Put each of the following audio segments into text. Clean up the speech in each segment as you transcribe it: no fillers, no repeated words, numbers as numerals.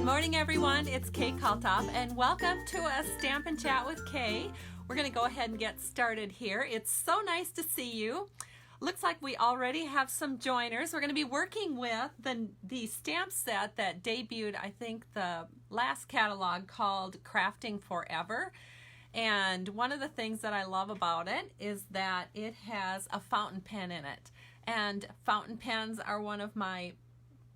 morning, everyone. It's Kay Kalthoff, and welcome to a Stampin' Chat with Kay. We're going to go ahead and get started here. It's so nice to see you. Looks like we already have some joiners. We're going to be working with the stamp set that debuted, I think, the last catalog called Crafting Forever. And one of the things that I love about it is that it has a fountain pen in it. And fountain pens are one of my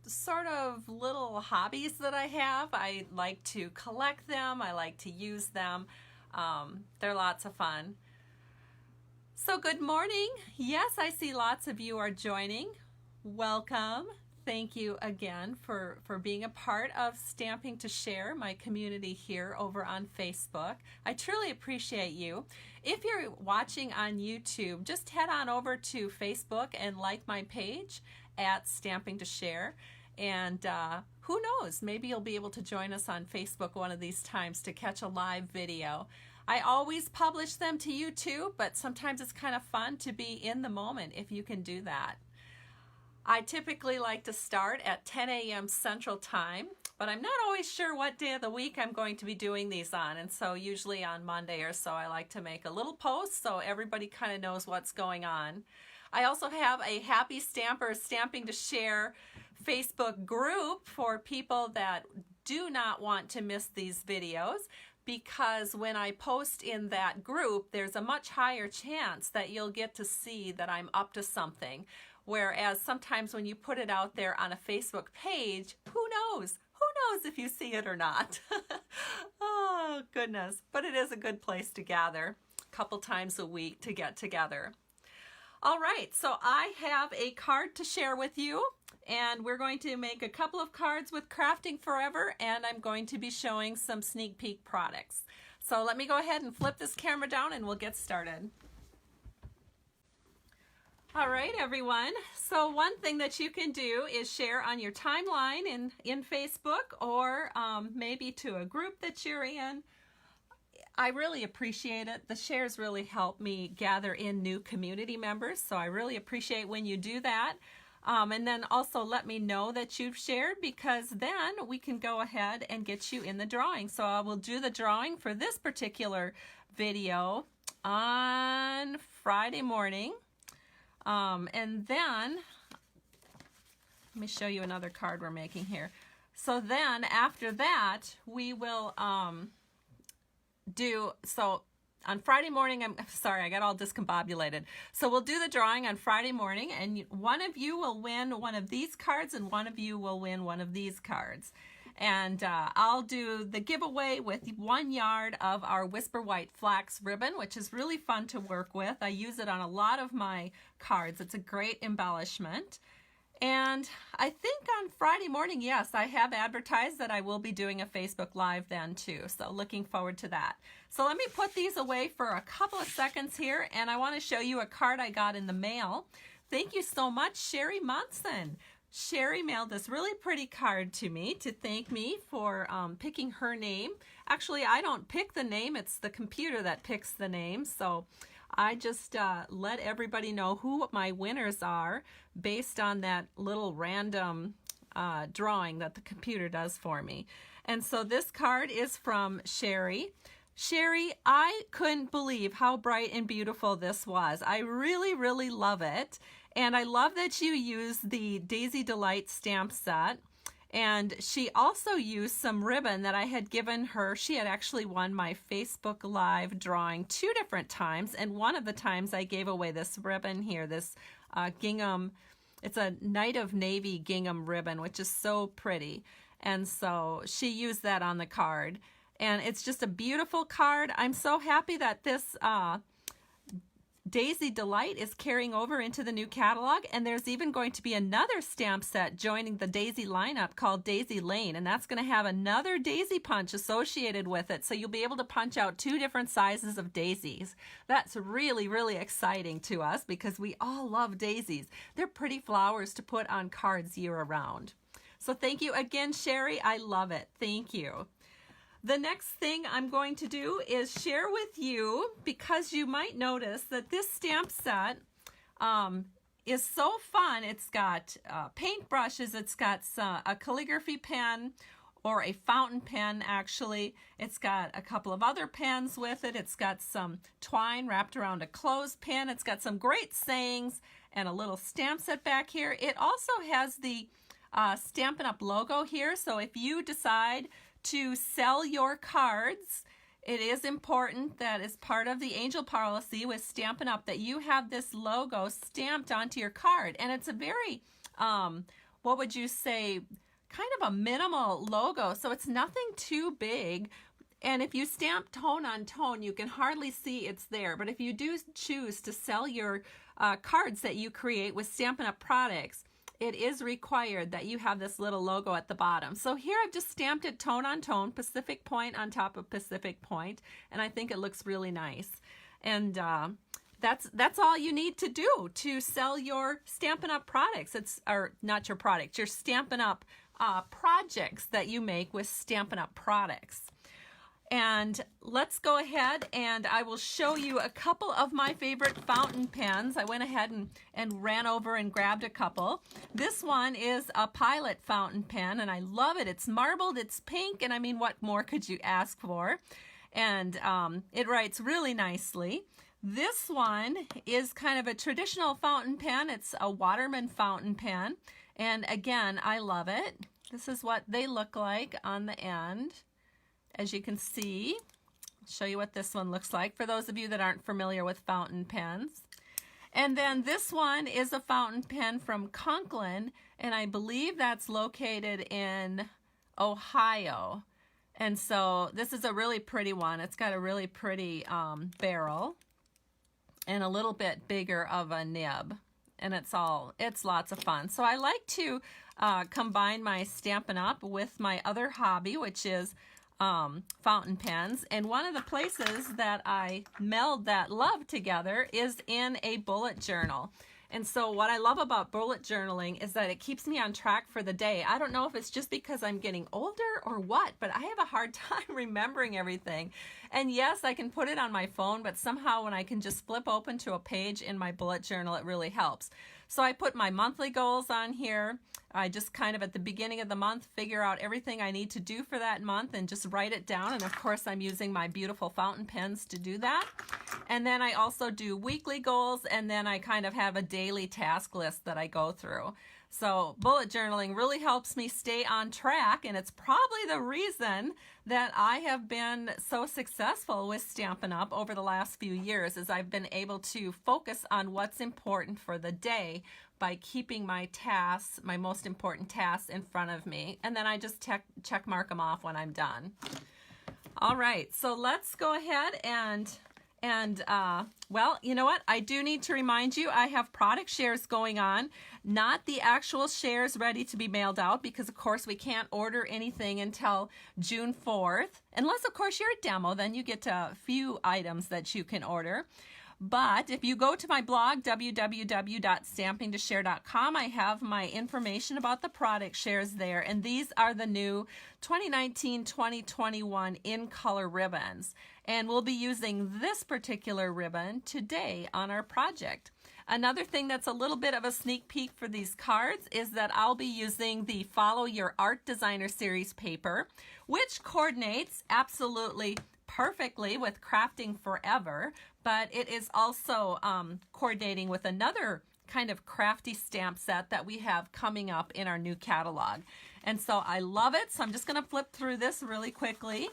sort of little hobbies that I have. I like to collect them. I like to use them. They're lots of fun. So good morning. Yes, I see lots of you are joining. Welcome. Thank you again for being a part of Stamping to Share, my community here over on Facebook. I truly appreciate you. If you're watching on YouTube, just head on over to Facebook and like my page at Stamping to Share. And who knows, maybe you'll be able to join us on Facebook one of these times to catch a live video. I always publish them to YouTube, but sometimes it's kind of fun to be in the moment if you can do that. I typically like to start at 10 a.m. Central Time, but I'm not always sure what day of the week I'm going to be doing these on, and so usually on Monday or so I like to make a little post so everybody kind of knows what's going on. I also have a Happy Stampers Stamping to Share Facebook group for people that do not want to miss these videos, because when I post in that group, there's a much higher chance that you'll get to see that I'm up to something. Whereas sometimes when you put it out there on a Facebook page, who knows? Who knows if you see it or not? Oh, goodness. But it is a good place to gather a couple times a week to get together. All right, so I have a card to share with you, and we're going to make a couple of cards with Crafting Forever, and I'm going to be showing some sneak peek products. So let me go ahead and flip this camera down and we'll get started. All right, everyone. So one thing that you can do is share on your timeline in Facebook, or maybe to a group that you're in. I really appreciate it. The shares really help me gather in new community members, so I really appreciate when you do that. And then also let me know that you've shared, because then we can go ahead and get you in the drawing. So I will do the drawing for this particular video on Friday morning. And then, let me show you another card we're making here. So then after that, we will so on Friday morning, I'm sorry, I got all discombobulated. So we'll do the drawing on Friday morning, and one of you will win one of these cards and one of you will win one of these cards. And I'll do the giveaway with 1 yard of our Whisper White Flax ribbon, which is really fun to work with. I use it on a lot of my cards. It's a great embellishment. And I think on Friday morning, yes, I have advertised that I will be doing a Facebook Live then too. So looking forward to that. So let me put these away for a couple of seconds here, and I want to show you a card I got in the mail. Thank you so much, Sherry Munson. Sherry mailed this really pretty card to me to thank me for picking her name. Actually, I don't pick the name, it's the computer that picks the name. So I just let everybody know who my winners are based on that little random drawing that the computer does for me. And so this card is from Sherry. Sherry, I couldn't believe how bright and beautiful this was. I really, really love it. And I love that you use the Daisy Delight stamp set. And she also used some ribbon that I had given her. She had actually won my Facebook Live drawing 2 different times. And one of the times I gave away this ribbon here, this gingham. It's a Night of Navy gingham ribbon, which is so pretty. And so she used that on the card. And it's just a beautiful card. I'm so happy that this Daisy Delight is carrying over into the new catalog, and there's even going to be another stamp set joining the Daisy lineup called Daisy Lane, and that's going to have another daisy punch associated with it, so you'll be able to punch out 2 different sizes of daisies. That's really, really exciting to us because we all love daisies. They're pretty flowers to put on cards year-round. So thank you again, Sherry. I love it. Thank you. The next thing I'm going to do is share with you, because you might notice that this stamp set is so fun. It's got paintbrushes, it's got a calligraphy pen, or a fountain pen actually. It's got a couple of other pens with it. It's got some twine wrapped around a clothespin. It's got some great sayings and a little stamp set back here. It also has the Stampin' Up! Logo here, so if you decide to sell your cards, it is important that as part of the angel policy with Stampin' Up! That you have this logo stamped onto your card. And it's a very, what would you say, kind of a minimal logo, so it's nothing too big. And if you stamp tone on tone, you can hardly see it's there. But if you do choose to sell your cards that you create with Stampin' Up! Products, it is required that you have this little logo at the bottom. So here I've just stamped it tone on tone, Pacific Point on top of Pacific Point, and I think it looks really nice. And that's all you need to do to sell your Stampin' Up! Products. Or not your products, your Stampin' Up! Projects that you make with Stampin' Up! Products. And let's go ahead and I will show you a couple of my favorite fountain pens. I went ahead and ran over and grabbed a couple. This one is a Pilot fountain pen, and I love it. It's marbled, it's pink, and I mean, what more could you ask for? And it writes really nicely. This one is kind of a traditional fountain pen. It's a Waterman fountain pen, and again, I love it. This is what they look like on the end. As you can see, I'll show you what this one looks like for those of you that aren't familiar with fountain pens. And then this one is a fountain pen from Conklin, and I believe that's located in Ohio. And so this is a really pretty one. It's got a really pretty barrel and a little bit bigger of a nib. And it's lots of fun. So I like to combine my Stampin' Up! With my other hobby, which is fountain pens, and one of the places that I meld that love together is in a bullet journal. And so what I love about bullet journaling is that it keeps me on track for the day. I don't know if it's just because I'm getting older or what, but I have a hard time remembering everything. And yes, I can put it on my phone, but somehow when I can just flip open to a page in my bullet journal, it really helps. So I put my monthly goals on here. I just kind of at the beginning of the month figure out everything I need to do for that month and just write it down. And of course I'm using my beautiful fountain pens to do that. And then I also do weekly goals, and then I kind of have a daily task list that I go through. So bullet journaling really helps me stay on track, and it's probably the reason that I have been so successful with Stampin' Up! Over the last few years, is I've been able to focus on what's important for the day by keeping my tasks, my most important tasks, in front of me, and then I just check mark them off when I'm done. All right, so let's go ahead and well, you know what? I do need to remind you, I have product shares going on, not the actual shares ready to be mailed out, because of course we can't order anything until June 4th, unless of course you're a demo, then you get a few items that you can order. But if you go to my blog, www.stampingtoshare.com, I have my information about the product shares there, and these are the new 2019-2021 in color ribbons. And we'll be using this particular ribbon today on our project. Another thing that's a little bit of a sneak peek for these cards is that I'll be using the Follow Your Art Designer series paper, which coordinates absolutely perfectly with Crafting Forever, but it is also coordinating with another kind of crafty stamp set that we have coming up in our new catalog. And so I love it, so I'm just going to flip through this really quickly.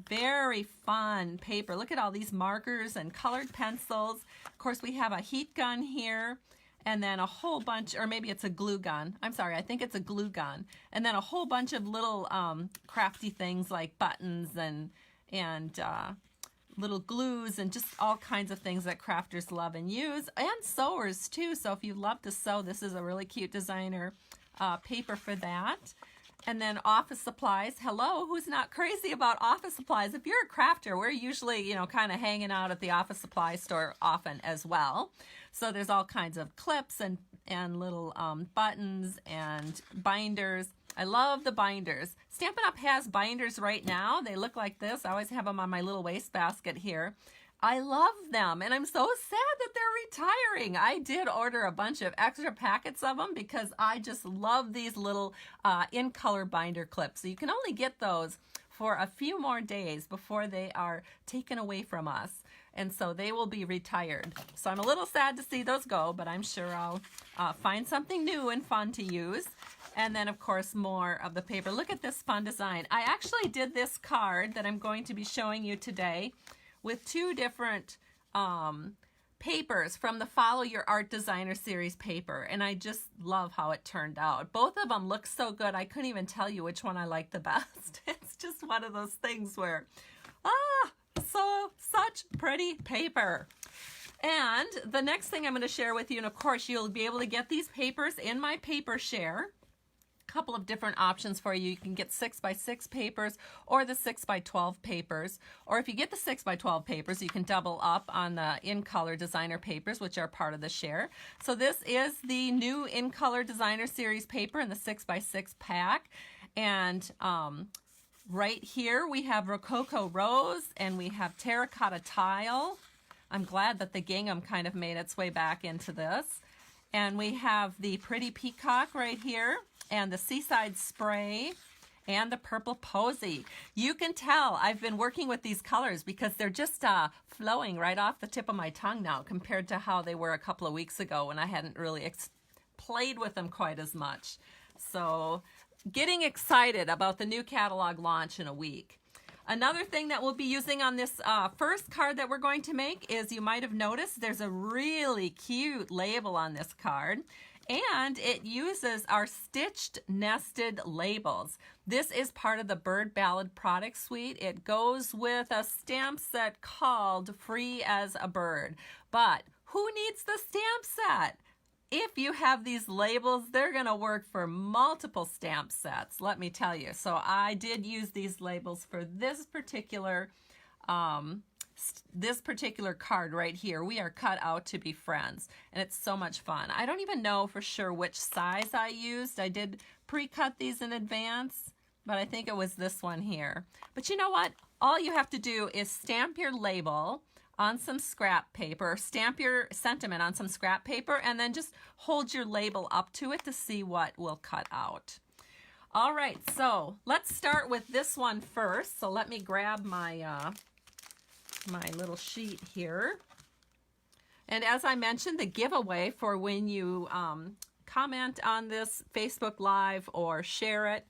Very fun paper. Look at all these markers and colored pencils. Of course, we have a heat gun here, and then a whole bunch, or maybe it's a glue gun. I'm sorry, I think it's a glue gun. And then a whole bunch of little crafty things like buttons and little glues and just all kinds of things that crafters love and use, and sewers too. So if you love to sew, this is a really cute designer paper for that. And then office supplies. Hello, who's not crazy about office supplies? If you're a crafter, we're usually, you know, kind of hanging out at the office supply store often as well. So there's all kinds of clips and little buttons and binders. I love the binders. Stampin' Up! Has binders right now. They look like this. I always have them on my little wastebasket here. I love them, and I'm so sad that they're retiring. I did order a bunch of extra packets of them because I just love these little in color binder clips. So you can only get those for a few more days before they are taken away from us. And so they will be retired. So I'm a little sad to see those go, but I'm sure I'll find something new and fun to use. And then, of course, more of the paper. Look at this fun design. I actually did this card that I'm going to be showing you today with two different papers from the Follow Your Art Designer series paper. And I just love how it turned out. Both of them look so good, I couldn't even tell you which one I like the best. It's just one of those things where, such pretty paper. And the next thing I'm going to share with you, and of course you'll be able to get these papers in my paper share. Couple of different options for you. You can get 6x6 papers or the 6x12 papers, or if you get the 6x12 papers, you can double up on the in color designer papers, which are part of the share. So this is the new in color designer series paper in the 6x6 pack, and right here we have Rococo Rose and we have Terracotta Tile. I'm glad that the gingham kind of made its way back into this. And we have the Pretty Peacock right here, and the Seaside Spray, and the Purple Posy. You can tell I've been working with these colors because they're just flowing right off the tip of my tongue now compared to how they were a couple of weeks ago when I hadn't really played with them quite as much. So getting excited about the new catalog launch in a week. Another thing that we'll be using on this first card that we're going to make is, you might have noticed, there's a really cute label on this card, and it uses our stitched nested labels. This is part of the Bird Ballad product suite. It goes with a stamp set called Free as a Bird. But who needs the stamp set? If you have these labels, they're going to work for multiple stamp sets, let me tell you. So I did use these labels for this particular card right here. We are cut out to be friends, and it's so much fun. I don't even know for sure which size I used. I did pre-cut these in advance, but I think it was this one here. But you know what? All you have to do is stamp your label on some scrap paper, stamp your sentiment on some scrap paper, and then just hold your label up to it to see what will cut out. All right, so let's start with this one first. So let me grab my my little sheet here. And as I mentioned, the giveaway for when you comment on this Facebook Live or share it,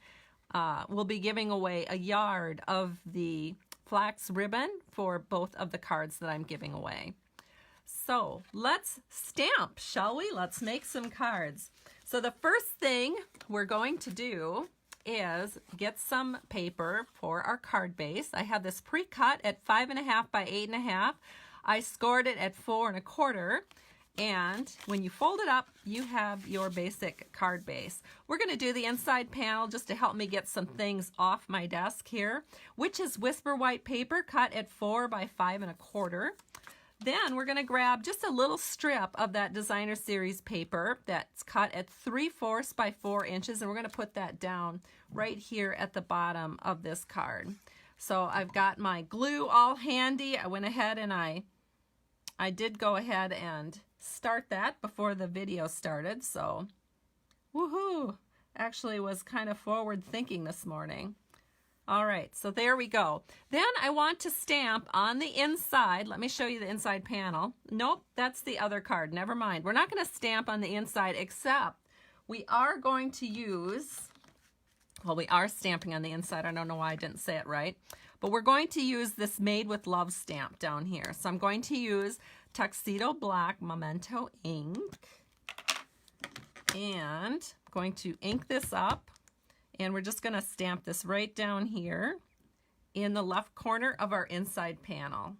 we'll be giving away a yard of the flax ribbon for both of the cards that I'm giving away. So let's stamp, shall we? Let's make some cards. So the first thing we're going to do is get some paper for our card base. I have this pre-cut at 5.5 by 8.5. I scored it at 4 1/4. And when you fold it up, you have your basic card base. We're going to do the inside panel just to help me get some things off my desk here, which is Whisper White paper cut at 4 by 5 1/4. Then we're going to grab just a little strip of that designer series paper that's cut at 3/4 by 4 inches, and we're going to put that down right here at the bottom of this card. So I've got my glue all handy. I went ahead and I did go ahead and start that before the video started, so woohoo! Actually was kind of forward thinking this morning. All right, so there we go. Then I want to stamp on the inside. Let me show you the inside panel. Nope, that's the other card. Never mind. We're not going to stamp on the inside, except we are going to use, well, we are stamping on the inside. I don't know why I didn't say it right. But we're going to use this Made with Love stamp down here. So I'm going to use Tuxedo Black Memento ink, and I'm going to ink this up, and we're just going to stamp this right down here in the left corner of our inside panel.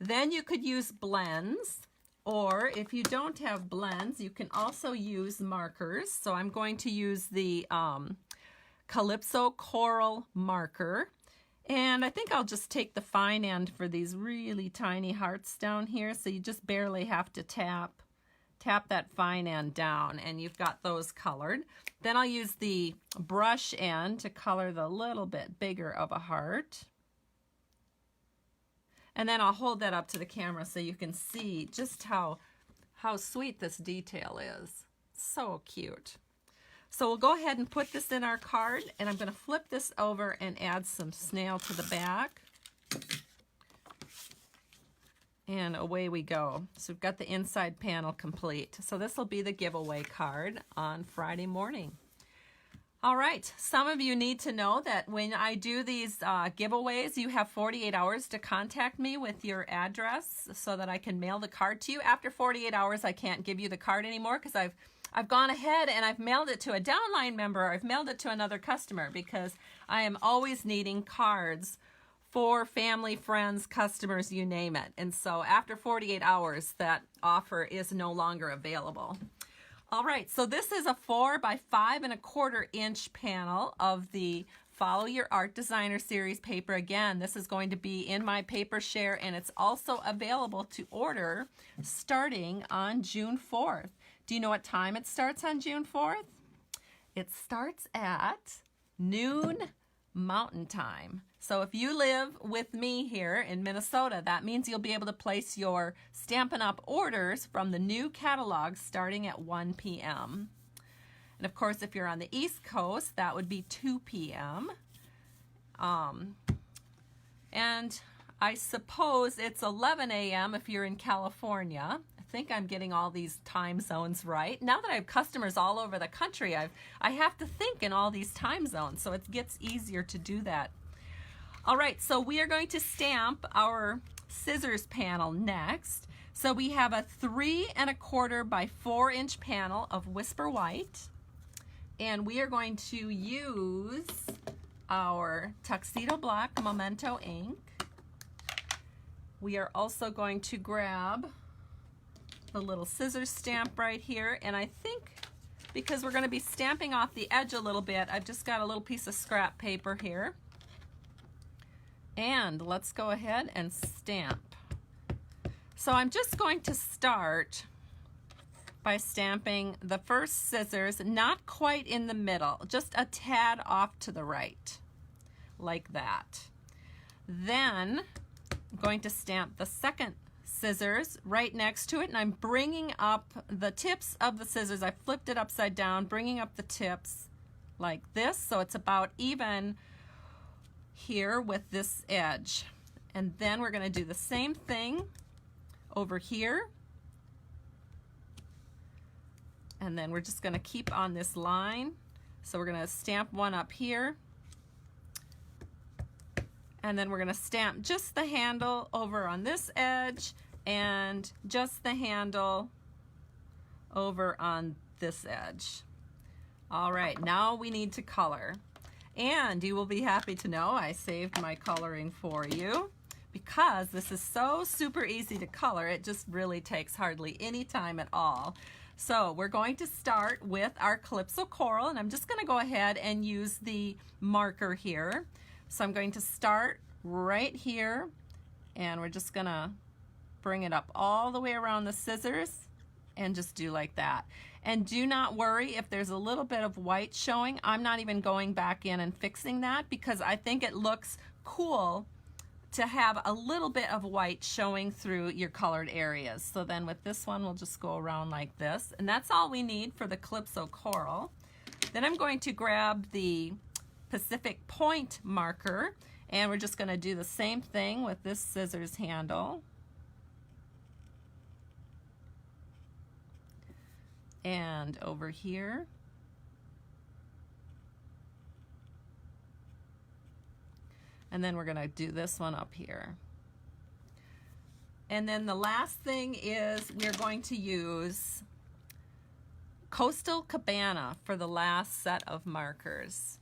Then you could use blends, or if you don't have blends, you can also use markers. So I'm going to use the Calypso Coral marker. And I think I'll just take the fine end for these really tiny hearts down here. So you just barely have to tap that fine end down, and you've got those colored. Then I'll use the brush end to color the little bit bigger of a heart. And then I'll hold that up to the camera so you can see just how sweet this detail is. So cute. So we'll go ahead and put this in our card, and I'm going to flip this over and add some snail to the back. And away we go. So we've got the inside panel complete. So this will be the giveaway card on Friday morning. All right, some of you need to know that when I do these giveaways, you have 48 hours to contact me with your address so that I can mail the card to you. After 48 hours, I can't give you the card anymore because I've gone ahead and I've mailed it to a downline member, or I've mailed it to another customer, because I am always needing cards for family, friends, customers, you name it. And so after 48 hours, that offer is no longer available. All right, so this is a 4 by 5¼ inch panel of the Follow Your Art Designer Series paper. Again, this is going to be in my paper share, and it's also available to order starting on June 4th. Do you know what time it starts on June 4th? It starts at noon Mountain Time. So if you live with me here in Minnesota, that means you'll be able to place your Stampin' Up! Orders from the new catalog starting at 1 p.m. And of course, if you're on the East Coast, that would be 2 p.m. And I suppose it's 11 a.m. if you're in California. I think I'm getting all these time zones right. Now that I have customers all over the country, I have to think in all these time zones, so it gets easier to do that. All right, so we are going to stamp our scissors panel next. So we have a 3¼ by 4 inch panel of Whisper White, and we are going to use our Tuxedo Black Memento ink. We are also going to grab the little scissors stamp right here, and I think because we're going to be stamping off the edge a little bit, I've just got a little piece of scrap paper here. And let's go ahead and stamp. So I'm just going to start by stamping the first scissors, not quite in the middle, just a tad off to the right, like that. Then I'm going to stamp the second scissors right next to it, and I'm bringing up the tips of the scissors. I flipped it upside down, bringing up the tips like this, so it's about even here with this edge. And then we're going to do the same thing over here, and then we're just going to keep on this line. So we're going to stamp one up here, and then we're going to stamp just the handle over on this edge and just the handle over on this edge. All right, now we need to color. And you will be happy to know I saved my coloring for you, because this is so super easy to color. It just really takes hardly any time at all. So we're going to start with our Calypso Coral, and I'm just going to go ahead and use the marker here. So I'm going to start right here, and we're just going to bring it up all the way around the scissors and just do like that. And do not worry if there's a little bit of white showing. I'm not even going back in and fixing that, because I think it looks cool to have a little bit of white showing through your colored areas. So then with this one, we'll just go around like this. And that's all we need for the Calypso Coral. Then I'm going to grab the Pacific Point marker, and we're just going to do the same thing with this scissors handle. And over here. And then we're going to do this one up here. And then the last thing is we're going to use Coastal Cabana for the last set of markers.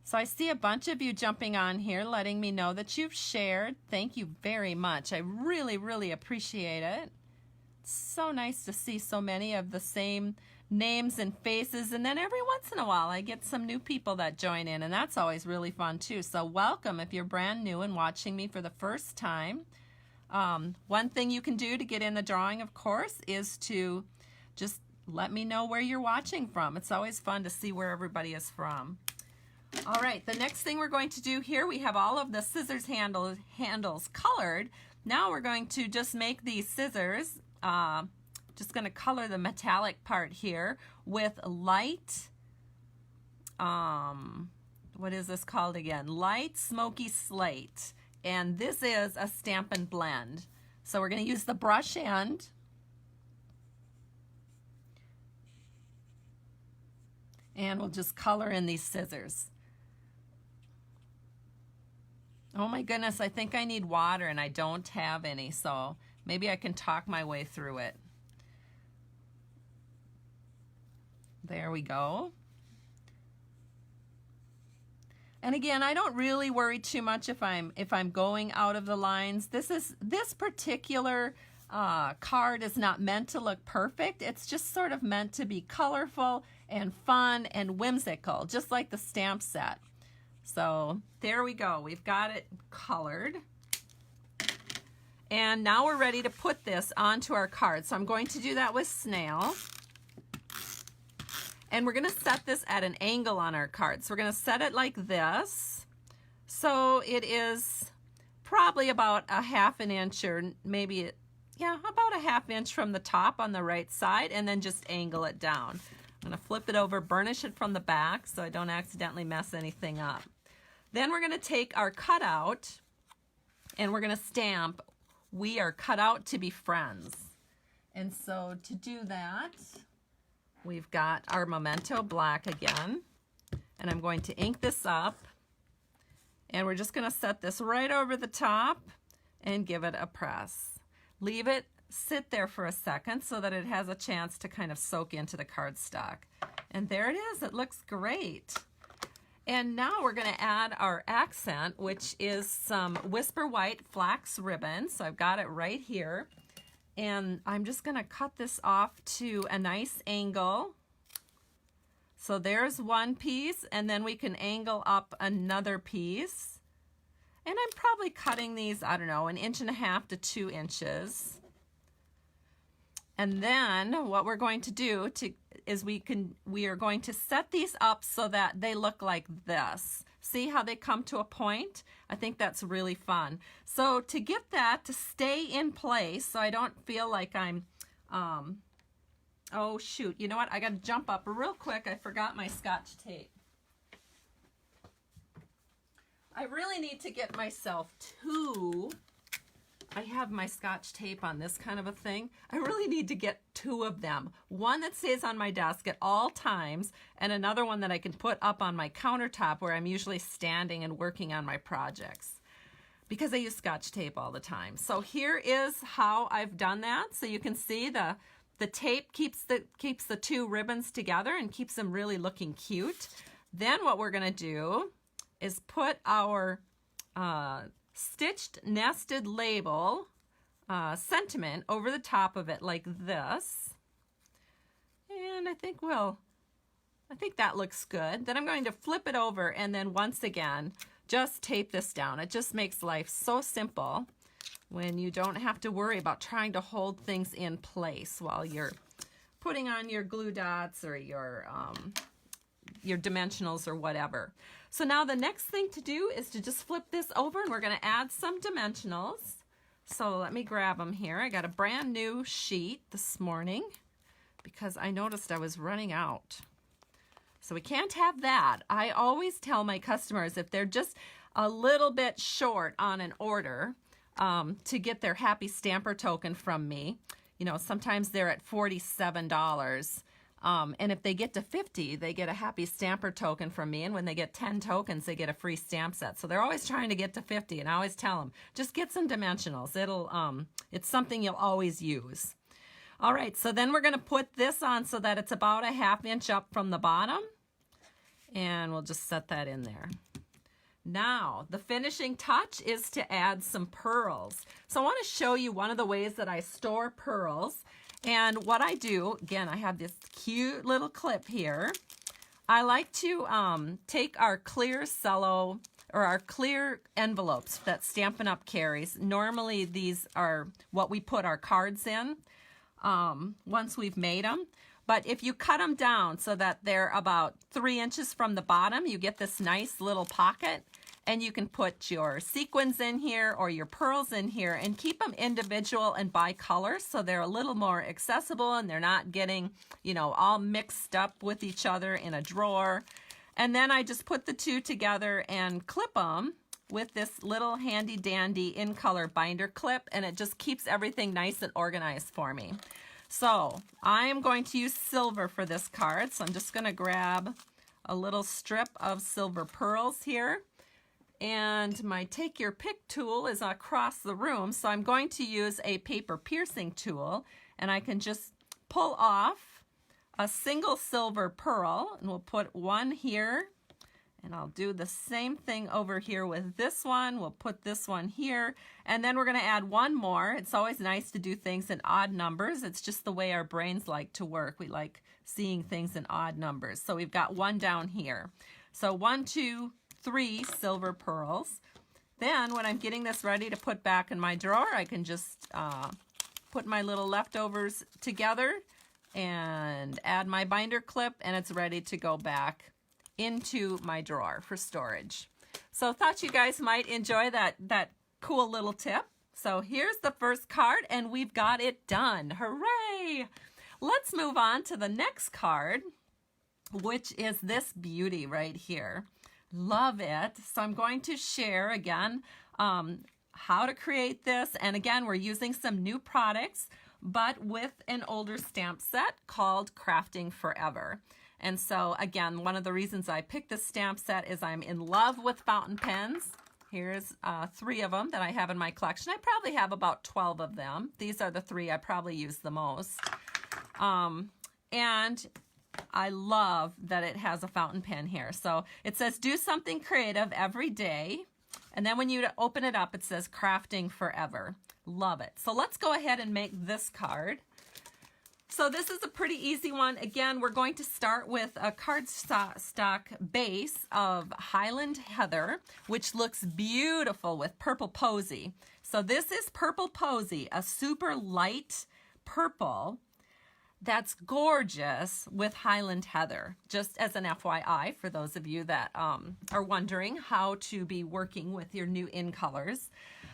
So I see a bunch of you jumping on here, letting me know that you've shared. Thank you very much. I really, really appreciate it. So nice to see so many of the same names and faces, and then every once in a while I get some new people that join in, and that's always really fun too. So welcome if you're brand new and watching me for the first time. One thing you can do to get in the drawing, of course, is to just let me know where you're watching from. It's always fun to see where everybody is from. All right, the next thing we're going to do here, we have all of the scissors handles colored. Now we're going to just make these scissors, just going to color the metallic part here with light, what is this called again? Light Smoky Slate. And this is a Stampin' blend. So we're going to use the brush end. And we'll just color in these scissors. Oh my goodness, I think I need water and I don't have any, so maybe I can talk my way through it. There we go. And again, I don't really worry too much if I'm going out of the lines. This particular card is not meant to look perfect. It's just sort of meant to be colorful and fun and whimsical, just like the stamp set. So there we go. We've got it colored. And now we're ready to put this onto our card. So I'm going to do that with Snail. And we're going to set this at an angle on our card. So we're going to set it like this. So it is probably about a ½ an inch, or maybe, yeah, about a ½ inch from the top on the right side, and then just angle it down. I'm going to flip it over, burnish it from the back so I don't accidentally mess anything up. Then we're going to take our cutout and we're going to stamp, "We are cut out to be friends." And so to do that, we've got our Memento black again, and I'm going to ink this up, and we're just going to set this right over the top and give it a press. Leave it sit there for a second so that it has a chance to kind of soak into the cardstock. And there it is. It looks great. And now we're going to add our accent, which is some Whisper White flax ribbon. So I've got it right here. And I'm just going to cut this off to a nice angle. So there's one piece, and then we can angle up another piece. And I'm probably cutting these, I don't know, 1.5 inches to 2 inches. And then what we're going to do is we are going to set these up so that they look like this. See how they come to a point? I think that's really fun. So to get that to stay in place so I don't feel like I'm, oh shoot, you know what? I got to jump up real quick. I forgot my Scotch tape. I really need to get myself I have my Scotch tape on this kind of a thing. I really need to get 2 of them. One that stays on my desk at all times, and another one that I can put up on my countertop where I'm usually standing and working on my projects, because I use Scotch tape all the time. So here is how I've done that. So you can see the tape keeps the 2 ribbons together and keeps them really looking cute. Then what we're gonna do is put our stitched nested label sentiment over the top of it like this. And I think that looks good. Then I'm going to flip it over and then once again just tape this down. It just makes life so simple when you don't have to worry about trying to hold things in place while you're putting on your glue dots or your dimensionals or whatever. So now the next thing to do is to just flip this over, and we're going to add some dimensionals. So let me grab them here. I got a brand new sheet this morning because I noticed I was running out. So we can't have that. I always tell my customers if they're just a little bit short on an order to get their happy stamper token from me. You know, sometimes they're at $47. And if they get to 50, they get a happy stamper token from me. And when they get 10 tokens, they get a free stamp set. So they're always trying to get to 50. And I always tell them, just get some dimensionals. It's something you'll always use. All right, so then we're going to put this on so that it's about a ½ inch up from the bottom. And we'll just set that in there. Now, the finishing touch is to add some pearls. So I want to show you one of the ways that I store pearls. And what I do, again, I have this cute little clip here. I like to take our clear cello or our clear envelopes that Stampin' Up! Carries. Normally these are what we put our cards in once we've made them. But if you cut them down so that they're about 3 inches from the bottom, you get this nice little pocket, and you can put your sequins in here or your pearls in here and keep them individual and by color so they're a little more accessible and they're not getting, you know, all mixed up with each other in a drawer. And then I just put the two together and clip them with this little handy dandy in color binder clip, and it just keeps everything nice and organized for me. So I am going to use silver for this card, so I'm just going to grab a little strip of silver pearls here, and my take your pick tool is across the room, so I'm going to use a paper piercing tool, and I can just pull off a single silver pearl, and we'll put one here. And I'll do the same thing over here with this one. We'll put this one here. And then we're going to add one more. It's always nice to do things in odd numbers. It's just the way our brains like to work. We like seeing things in odd numbers. So we've got one down here. So 1, 2, 3 silver pearls. Then when I'm getting this ready to put back in my drawer, I can just put my little leftovers together and add my binder clip, and it's ready to go back into my drawer for storage. So thought you guys might enjoy that cool little tip. So here's the first card, and we've got it done. Hooray! Let's move on to the next card, which is this beauty right here. Love it. So I'm going to share again how to create this, and again we're using some new products but with an older stamp set called Crafting Forever. And so again, one of the reasons I picked this stamp set is I'm in love with fountain pens. Here's 3 of them that I have in my collection. I probably have about 12 of them. These are the 3 I probably use the most. And I love that it has a fountain pen here. So it says do something creative every day. And then when you open it up, it says Crafting Forever. Love it. So let's go ahead and make this card. So this is a pretty easy one. Again, we're going to start with a cardstock base of Highland Heather, which looks beautiful with purple posy. So this is Purple Posy, a super light purple that's gorgeous with Highland Heather, just as an FYI for those of you that are wondering how to be working with your new in colors.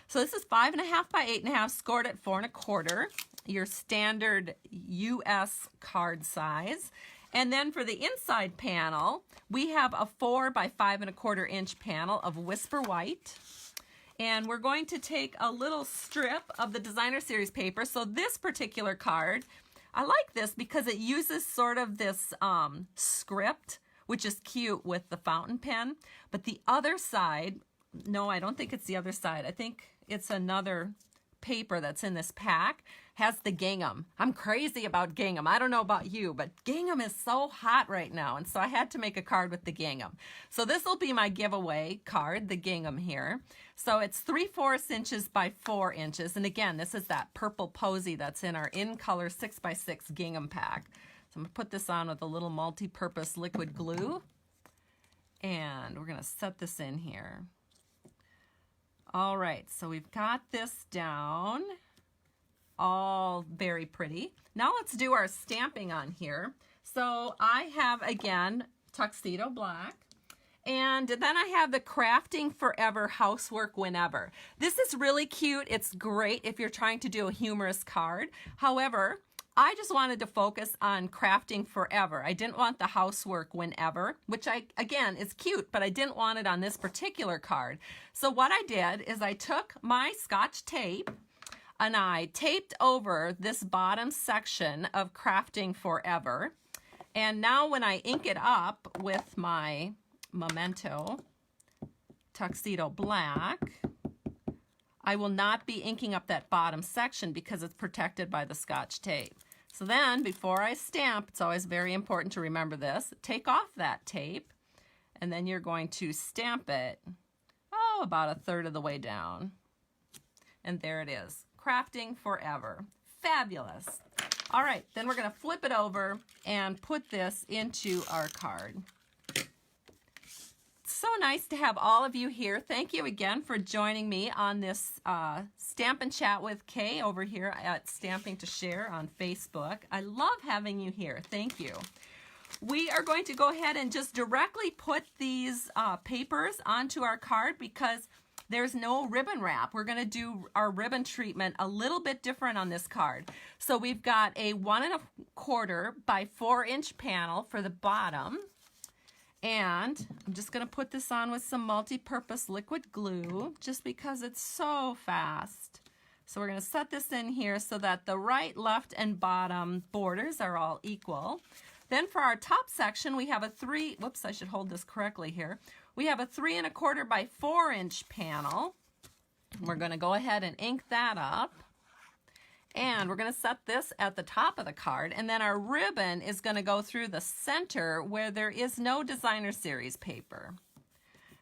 So this is 5.5 by 8.5, scored at 4 1/4, your standard US card size. And then for the inside panel, we have a 4 by 5 1/4 inch panel of Whisper White. And we're going to take a little strip of the Designer Series paper. So this particular card, I like this because it uses sort of this script, which is cute with the fountain pen. But the other side, no, I don't think it's the other side. I think it's another paper that's in this pack, has the gingham. I'm crazy about gingham. I don't know about you, but gingham is so hot right now, and so I had to make a card with the gingham. So this will be my giveaway card, the gingham here. So it's 3/4 inches by 4 inches, and again, this is that Purple Posy that's in our in color 6x6 gingham pack. So I'm gonna put this on with a little multi-purpose liquid glue, and we're gonna set this in here. All right, so we've got this down, all very pretty. Now let's do our stamping on here. So I have, again, Tuxedo Black, and then I have the Crafting Forever Housework Whenever. This is really cute. It's great if you're trying to do a humorous card. However, I just wanted to focus on crafting forever. I didn't want the housework whenever, which again, is cute, but I didn't want it on this particular card. So what I did is I took my Scotch tape and I taped over this bottom section of Crafting Forever. And now when I ink it up with my Memento Tuxedo Black, I will not be inking up that bottom section because it's protected by the Scotch tape. So then, before I stamp, it's always very important to remember this, take off that tape, and then you're going to stamp it, about 1/3 of the way down. And there it is, Crafting Forever. Fabulous. All right, then we're gonna flip it over and put this into our card. so nice to have all of you here. Thank you again for joining me on this Stampin' Chat with Kay over here at Stamping to Share on Facebook. I love having you here. Thank you. We are going to go ahead and just directly put these papers onto our card because there's no ribbon wrap. We're going to do our ribbon treatment a little bit different on this card. So we've got a 1 1/4 by 4-inch panel for the bottom. And I'm just going to put this on with some multi-purpose liquid glue just because it's so fast. So we're going to set this in here so that the right, left, and bottom borders are all equal. Then for our top section, we have a whoops, I should hold this correctly here. We have a 3 1/4 by 4-inch panel. We're going to go ahead and ink that up. And we're going to set this at the top of the card. And then our ribbon is going to go through the center where there is no designer series paper.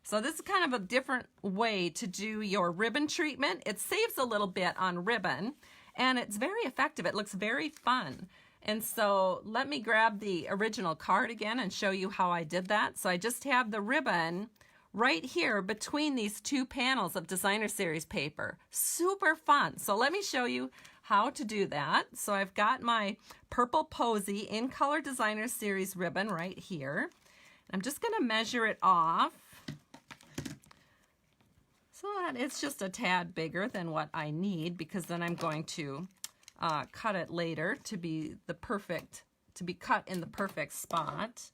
So this is kind of a different way to do your ribbon treatment. It saves a little bit on ribbon and it's very effective. It looks very fun. And so let me grab the original card again and show you how I did that. So I just have the ribbon right here between these two panels of designer series paper. Super fun. So let me show you how to do that. So I've got my purple posy in color designer series ribbon right here. I'm just going to measure it off so that it's just a tad bigger than what I need, because then I'm going to cut it later to be cut in the perfect spot.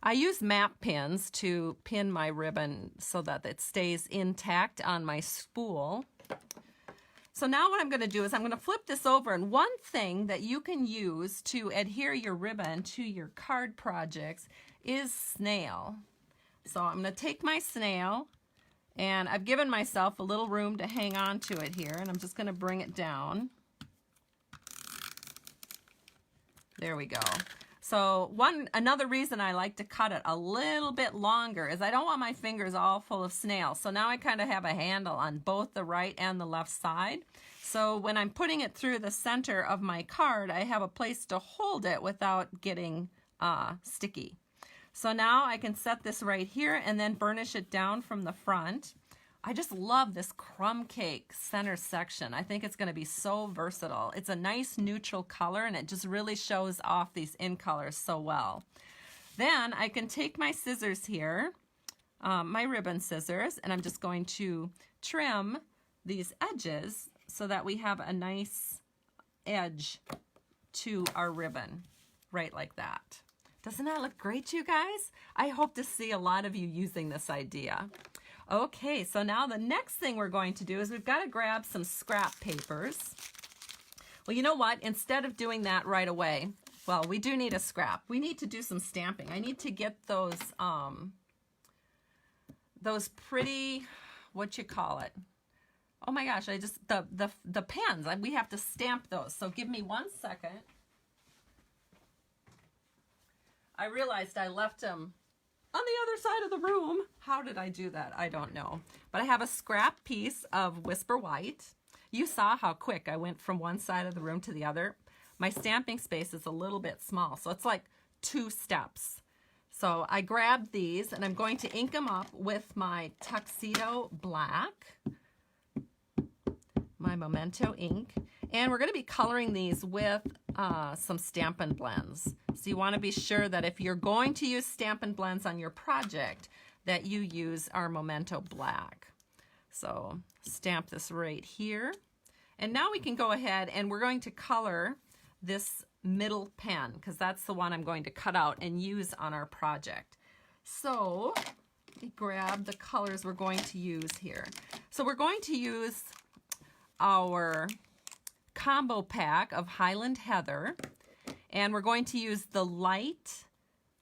I use map pins to pin my ribbon so that it stays intact on my spool. So now what I'm going to do is I'm going to flip this over, and one thing that you can use to adhere your ribbon to your card projects is snail. So I'm going to take my snail, and I've given myself a little room to hang on to it here, and I'm just going to bring it down. There we go. So another reason I like to cut it a little bit longer is I don't want my fingers all full of snail. So now I kind of have a handle on both the right and the left side. So when I'm putting it through the center of my card, I have a place to hold it without getting sticky. So now I can set this right here and then burnish it down from the front. I just love this crumb cake center section. I think it's going to be so versatile. It's a nice neutral color and it just really shows off these in colors so well. Then I can take my scissors here, my ribbon scissors, and I'm just going to trim these edges so that we have a nice edge to our ribbon, right like that. Doesn't that look great, you guys? I hope to see a lot of you using this idea. Okay, so now the next thing we're going to do is we've got to grab some scrap papers. Well, you know what? Instead of doing that right away, well, we do need a scrap. We need to do some stamping. I need to get those pretty, what you call it? Oh my gosh, the pens. We have to stamp those. So give me 1 second. I realized I left them on the other side of the room. How did I do that? I don't know. But I have a scrap piece of Whisper White. You saw how quick I went from one side of the room to the other. My stamping space is a little bit small, so it's like 2 steps. So I grabbed these and I'm going to ink them up with my Tuxedo Black, my Memento ink. And we're going to be coloring these with some Stampin' blends. So you want to be sure that if you're going to use Stampin' blends on your project, that you use our Memento Black. So stamp this right here. And now we can go ahead and we're going to color this middle pen because that's the one I'm going to cut out and use on our project. So let me grab the colors we're going to use here. So we're going to use our combo pack of Highland Heather, and we're going to use the light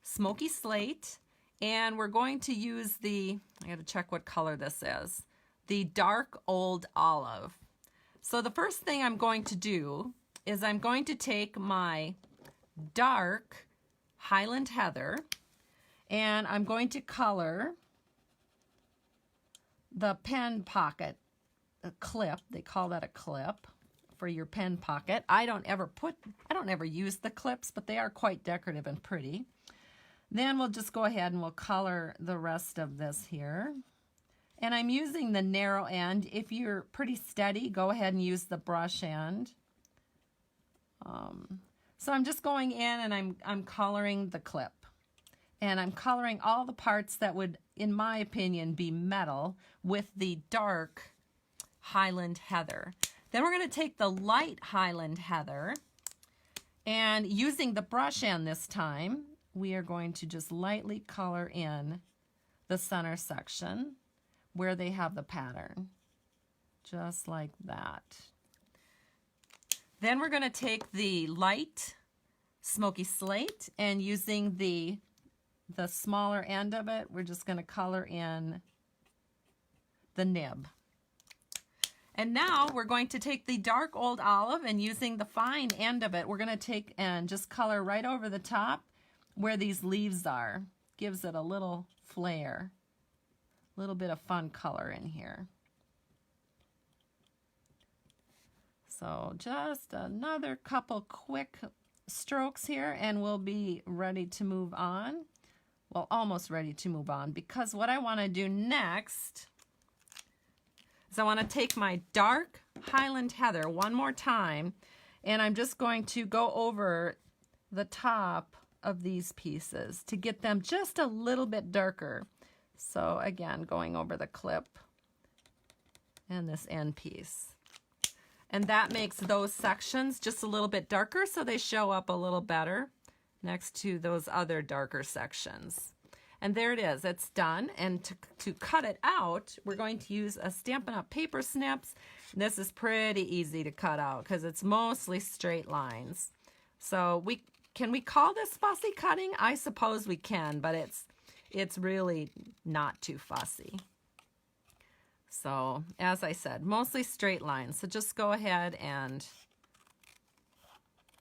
Smoky Slate, and we're going to use I got to check what color this is, the dark Old Olive. So the first thing I'm going to do is I'm going to take my dark Highland Heather and I'm going to color the pen pocket, a clip. They call that a clip for your pen pocket. I don't ever use the clips, but they are quite decorative and pretty. Then we'll just go ahead and we'll color the rest of this here. And I'm using the narrow end. If you're pretty steady, go ahead and use the brush end. So I'm just going in and I'm coloring the clip. And I'm coloring all the parts that would, in my opinion, be metal with the dark Highland Heather. Then we're going to take the light Highland Heather, and using the brush end this time, we are going to just lightly color in the center section where they have the pattern, just like that. Then we're going to take the light Smoky Slate, and using the smaller end of it, we're just going to color in the nib. And now we're going to take the dark Old Olive, and using the fine end of it, we're going to take and just color right over the top where these leaves are. Gives it a little flair, a little bit of fun color in here. So just another couple quick strokes here and we'll be ready to move on. Well, almost ready to move on, because what I want to do next is I want to take my dark Highland Heather one more time, and I'm just going to go over the top of these pieces to get them just a little bit darker. So again, going over the clip and this end piece. And that makes those sections just a little bit darker, so they show up a little better next to those other darker sections. And there it is, it's done. And to cut it out, we're going to use a Stampin' Up! Paper Snips. This is pretty easy to cut out because it's mostly straight lines. So can we call this fussy cutting? I suppose we can, but it's really not too fussy. So as I said, mostly straight lines. So just go ahead and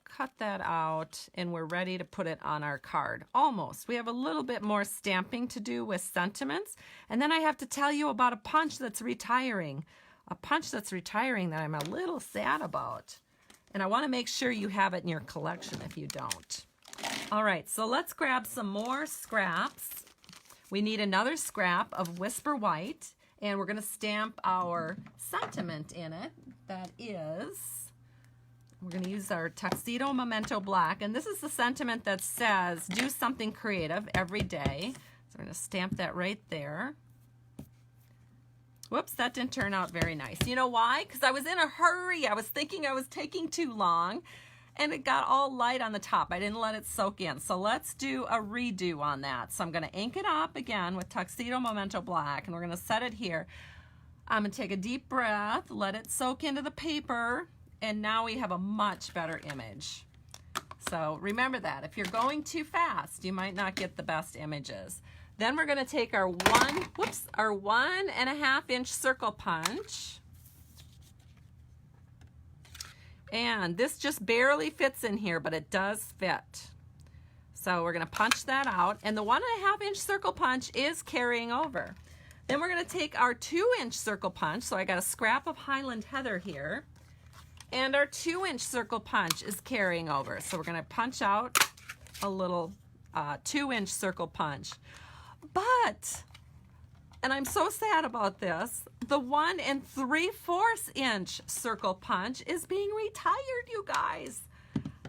cut that out, and we're ready to put it on our card. Almost. We have a little bit more stamping to do with sentiments. And then I have to tell you about a punch that's retiring. A punch that's retiring that I'm a little sad about. And I want to make sure you have it in your collection if you don't. All right, so let's grab some more scraps. We need another scrap of Whisper White, and we're going to stamp our sentiment in it. That is, we're going to use our Tuxedo Memento Black, and this is the sentiment that says, do something creative every day. So we're going to stamp that right there. Whoops, that didn't turn out very nice. You know why? Because I was in a hurry. I was thinking I was taking too long, and it got all light on the top. I didn't let it soak in. So let's do a redo on that. So I'm going to ink it up again with Tuxedo Memento Black, and we're going to set it here. I'm going to take a deep breath, let it soak into the paper, and now we have a much better image. So remember that. If you're going too fast, you might not get the best images. Then we're going to take our 1.5 inch circle punch. And this just barely fits in here, but it does fit. So we're going to punch that out, and the 1.5 inch circle punch is carrying over. Then we're going to take our 2 inch circle punch. So I got a scrap of Highland Heather here, and our 2 inch circle punch is carrying over. So we're going to punch out a little 2 inch circle punch. But, and I'm so sad about this, the 1 3/4 inch circle punch is being retired, you guys.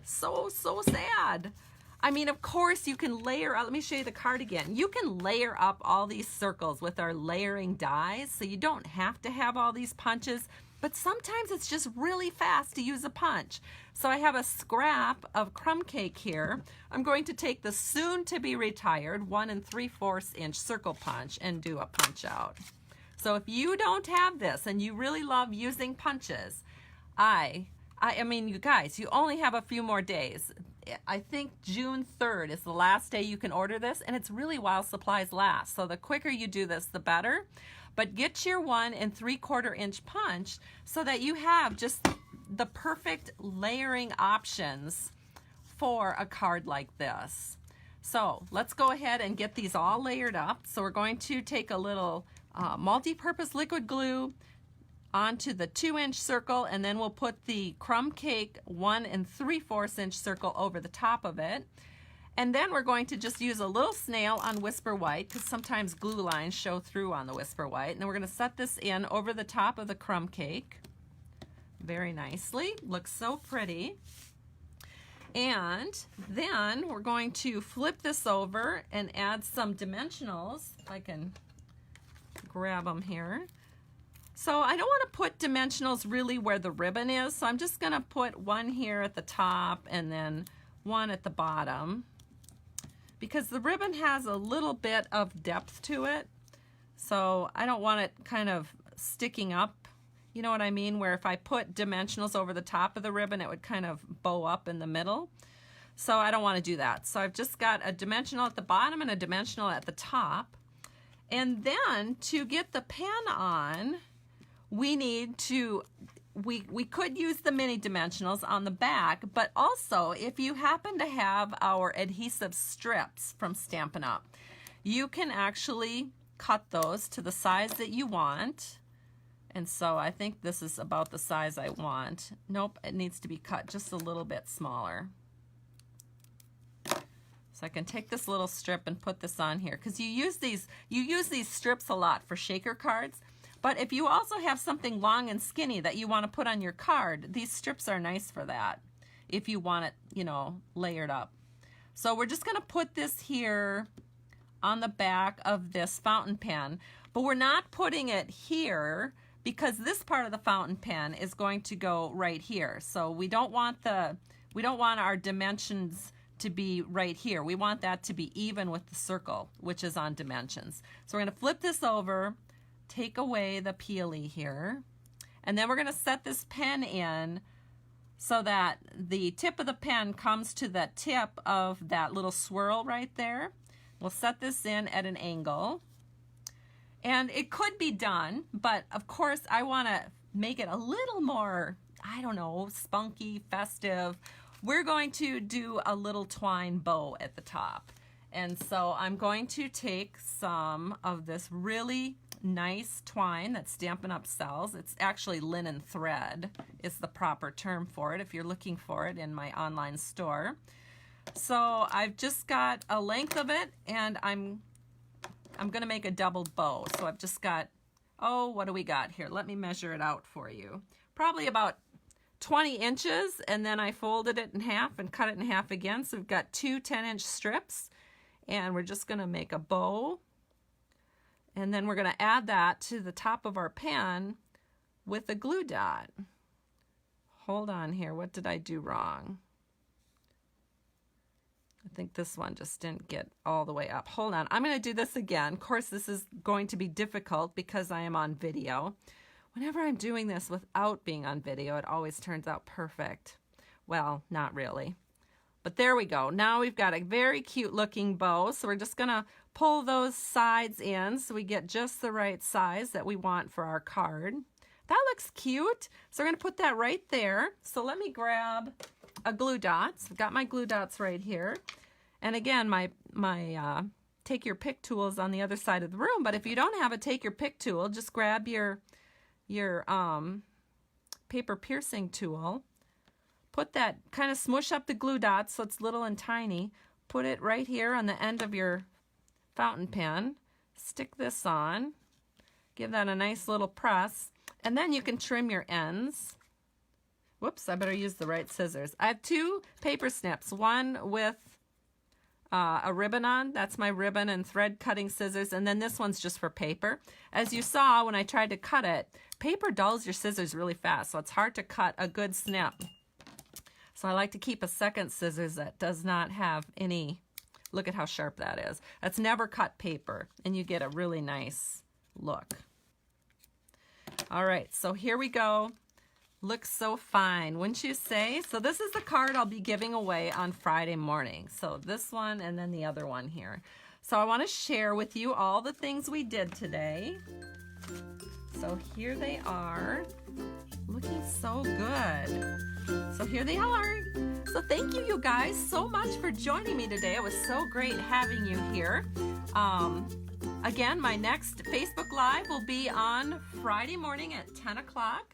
So sad. I mean, of course you can layer up, let me show you the card again. You can layer up all these circles with our layering dies, so you don't have to have all these punches, but sometimes it's just really fast to use a punch. So I have a scrap of crumb cake here. I'm going to take the soon to be retired 1 3/4 inch circle punch and do a punch out. So if you don't have this and you really love using punches, I mean, you guys, you only have a few more days. I think June 3rd is the last day you can order this, and it's really while supplies last. So the quicker you do this, the better. But get your 1 3/4 inch punch so that you have just the perfect layering options for a card like this. So let's go ahead and get these all layered up. So we're going to take a little multi-purpose liquid glue onto the 2 inch circle, and then we'll put the crumb cake 1 3/4 inch circle over the top of it. And then we're going to just use a little snail on Whisper White because sometimes glue lines show through on the Whisper White. And then we're going to set this in over the top of the crumb cake very nicely. Looks so pretty. And then we're going to flip this over and add some dimensionals. If I can grab them here. So I don't want to put dimensionals really where the ribbon is, so I'm just going to put one here at the top and then one at the bottom because the ribbon has a little bit of depth to it, so I don't want it kind of sticking up, you know what I mean, where if I put dimensionals over the top of the ribbon it would kind of bow up in the middle. So I don't want to do that. So I've just got a dimensional at the bottom and a dimensional at the top. And then to get the pen on, we need to, we could use the mini dimensionals on the back, but also if you happen to have our adhesive strips from Stampin' Up, you can actually cut those to the size that you want. And so I think this is about the size I want. Nope, it needs to be cut just a little bit smaller. So I can take this little strip and put this on here because you use these strips a lot for shaker cards. But if you also have something long and skinny that you want to put on your card, these strips are nice for that if you want it, you know, layered up. So we're just going to put this here on the back of this fountain pen, but we're not putting it here because this part of the fountain pen is going to go right here. So we don't want our dimensions to be right here. We want that to be even with the circle, which is on dimensions. So we're going to flip this over, take away the peely here, and then we're going to set this pen in so that the tip of the pen comes to the tip of that little swirl right there. We'll set this in at an angle. And it could be done, but of course I want to make it a little more, I don't know, spunky, festive. We're going to do a little twine bow at the top. And so I'm going to take some of this really nice twine that Stampin' Up! Sells. It's actually linen thread is the proper term for it if you're looking for it in my online store. So I've just got a length of it and I'm going to make a double bow. So I've just got, oh, what do we got here? Let me measure it out for you. Probably about 20 inches, and then I folded it in half and cut it in half again. So we've got two 10-inch strips, and we're just going to make a bow. And then we're going to add that to the top of our pen with a glue dot. Hold on here. What did I do wrong? I think this one just didn't get all the way up. Hold on. I'm going to do this again. Of course, this is going to be difficult because I am on video. Whenever I'm doing this without being on video, it always turns out perfect. Well, not really. But there we go. Now we've got a very cute looking bow. So we're just going to pull those sides in so we get just the right size that we want for our card. That looks cute. So we're going to put that right there. So let me grab a glue dot. So I've got my glue dots right here. And again, my take your pick tool is on the other side of the room. But if you don't have a take your pick tool, just grab your paper piercing tool. Put that, kind of smush up the glue dots so it's little and tiny. Put it right here on the end of your fountain pen. Stick this on. Give that a nice little press. And then you can trim your ends. Whoops, I better use the right scissors. I have two paper snips, one with a ribbon on. That's my ribbon and thread cutting scissors. And then this one's just for paper. As you saw when I tried to cut it, paper dulls your scissors really fast, so it's hard to cut a good snip. So I like to keep a second scissors that does not have any, look at how sharp that is. That's never cut paper, and you get a really nice look. All right, so here we go. Looks so fine, wouldn't you say? So this is the card I'll be giving away on Friday morning. So this one and then the other one here. So I want to share with you all the things we did today. So here they are, looking so good. So here they are. So thank you guys so much for joining me today. It was so great having you here. Again, my next Facebook Live will be on Friday morning at 10 o'clock.